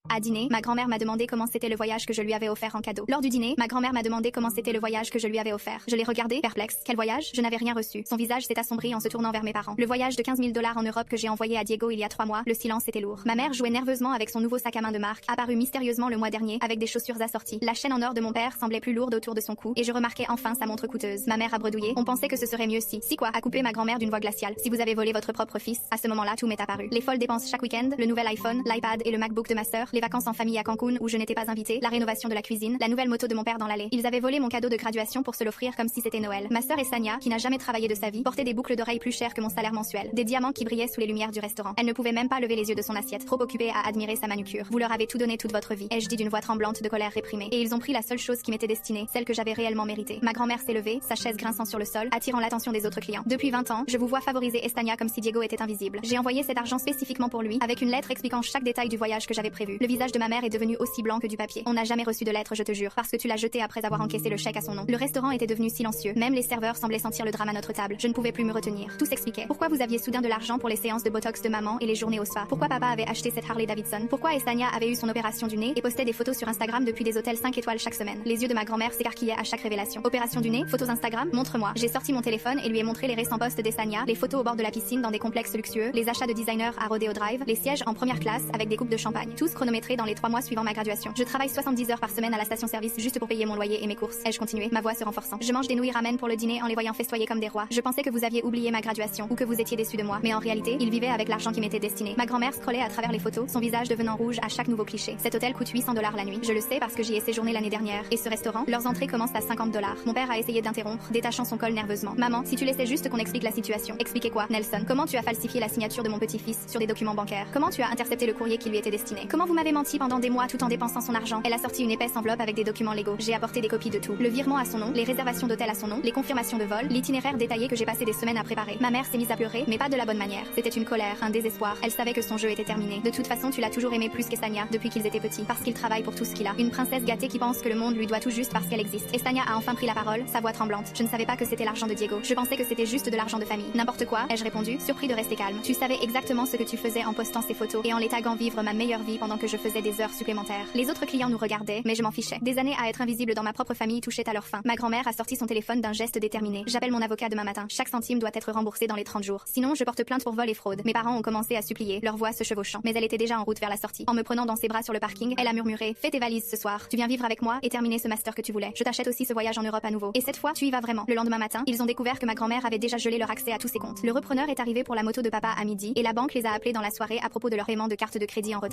À dîner, ma grand-mère m'a demandé comment c'était le voyage que je lui avais offert en cadeau. Lors du dîner, ma grand-mère m'a demandé comment c'était le voyage que je lui avais offert. Je l'ai regardé, perplexe. Quel voyage? Je n'avais rien reçu. Son visage s'est assombri en se tournant vers mes parents. Le voyage de 15 000 $ en Europe que j'ai envoyé à Diego il y a 3 mois, le silence était lourd. Ma mère jouait nerveusement avec son nouveau sac à main de marque, apparu mystérieusement le mois dernier, avec des chaussures assorties. La chaîne en or de mon père semblait plus lourde autour de son cou, et je remarquais enfin sa montre coûteuse. Ma mère a bredouillé. On pensait que ce serait mieux si quoi, a coupé ma grand-mère d'une voix glaciale. Si vous avez volé votre propre fils, à ce moment-là, tout m'est apparu. Les folles dépenses chaque week-end, le nouvel iPhone, l'iPad et le MacBook de ma sœur, les vacances en famille à Cancun où je n'étais pas invitée, la rénovation de la cuisine, la nouvelle moto de mon père dans l'allée. Ils avaient volé mon cadeau de graduation pour se l'offrir comme si c'était Noël. Ma sœur Estania, qui n'a jamais travaillé de sa vie, portait des boucles d'oreilles plus chères que mon salaire mensuel, des diamants qui brillaient sous les lumières du restaurant. Elle ne pouvait même pas lever les yeux de son assiette, trop occupée à admirer sa manucure. Vous leur avez tout donné toute votre vie, ai-je dit d'une voix tremblante de colère réprimée. Et ils ont pris la seule chose qui m'était destinée, celle que j'avais réellement méritée. Ma grand-mère s'est levée, sa chaise grinçant sur le sol, attirant l'attention des autres clients. Depuis 20 ans, je vous vois favoriser Estania comme si Diego était invisible. J'ai envoyé cet argent spécifiquement pour lui, avec une lettre expliquant chaque détail du voyage que j'avais prévu. Le visage de ma mère est devenu aussi blanc que du papier. On n'a jamais reçu de lettre, je te jure, parce que tu l'as jeté après avoir encaissé le chèque à son nom. Le restaurant était devenu silencieux, même les serveurs semblaient sentir le drame à notre table. Je ne pouvais plus me retenir. Tout s'expliquait. Pourquoi vous aviez soudain de l'argent pour les séances de botox de maman et les journées au spa? Pourquoi papa avait acheté cette Harley Davidson? Pourquoi Estania avait eu son opération du nez et postait des photos sur Instagram depuis des hôtels 5 étoiles chaque semaine? Les yeux de ma grand-mère s'écarquillaient à chaque révélation. Opération du nez, photos Instagram, montre-moi. J'ai sorti mon téléphone et lui ai montré les récents posts d'Estania, les photos au bord de la piscine dans des complexes luxueux, les achats de designers à Rodeo Drive, les sièges en première classe avec des coupes de champagne, tous chronométrés dans les 3 mois suivant ma graduation. Je travaille 70 heures par semaine à la station-service juste pour payer mon loyer et mes courses. Ai-je continué, ma voix se renforçant. Je mange des nouilles ramen pour le dîner en les voyant festoyer comme des rois. Je pensais que vous aviez oublié ma graduation ou que vous étiez déçu de moi, mais en réalité, il vivait avec l'argent qui m'était destiné. Ma grand-mère scrollait à travers les photos, son visage devenant rouge à chaque nouveau cliché. Cet hôtel coûte 800 $ la nuit. Je le sais parce que j'y ai séjourné l'année dernière. Et ce restaurant, leurs entrées commencent à 50 $. Mon père a essayé d'interrompre, détachant son col nerveusement. Maman, si tu laissais juste qu'on explique la situation. Expliquez quoi, Nelson? Comment tu as falsifié la signature de mon petit-fils sur des documents bancaires? Comment tu as intercepté le courrier qui lui était destiné? Comment vous m'avez menti pendant des mois tout en dépensant son argent? Elle a sorti une épaisse enveloppe avec des documents légaux. J'ai apporté des copies de tout. Le virement à son nom, les réservations d'hôtel à son nom, les confirmations de vol, l'itinéraire détaillé que j'ai passé des semaines à préparer. Ma mère s'est mise à pleurer, mais pas de la bonne manière. C'était une colère, un désespoir. Elle savait que son jeu était terminé. De toute façon, tu l'as toujours aimé plus qu'Estania depuis qu'ils étaient petits, parce qu'il travaille pour tout ce qu'il a. Une princesse gâtée qui pense que le monde lui doit tout juste parce qu'elle existe. Estania a enfin pris la parole, sa voix tremblante. Je ne savais pas que c'était l'argent de Diego. Je pensais que c'était juste de l'argent de famille. N'importe quoi, ai-je répondu, surpris de rester calme. Tu savais exactement ce que tu faisais en postant ces photos et en les taguant vivre ma meilleure vie pendant que je faisais des heures supplémentaires. Les autres clients nous regardaient, mais je m'en fichais. Des années à être invisible dans ma propre famille touchaient à leur fin. Ma grand-mère a sorti son téléphone d'un geste déterminé. J'appelle mon avocat demain matin. Chaque centime doit être remboursé dans les 30 jours. Sinon, je porte plainte pour vol et fraude. Mes parents ont commencé à supplier, leur voix se chevauchant. Mais elle était déjà en route vers la sortie. En me prenant dans ses bras sur le parking, elle a murmuré: fais tes valises ce soir. Tu viens vivre avec moi et terminer ce master que tu voulais. Je t'achète aussi ce voyage en Europe à nouveau. Et cette fois, tu y vas vraiment. Le lendemain matin, ils ont découvert que ma grand-mère avait déjà gelé leur accès à tous ses comptes. Le repreneur est arrivé pour la moto de papa à midi et la banque les a appelés dans la soirée à propos de leur paiement de carte de crédit en retard.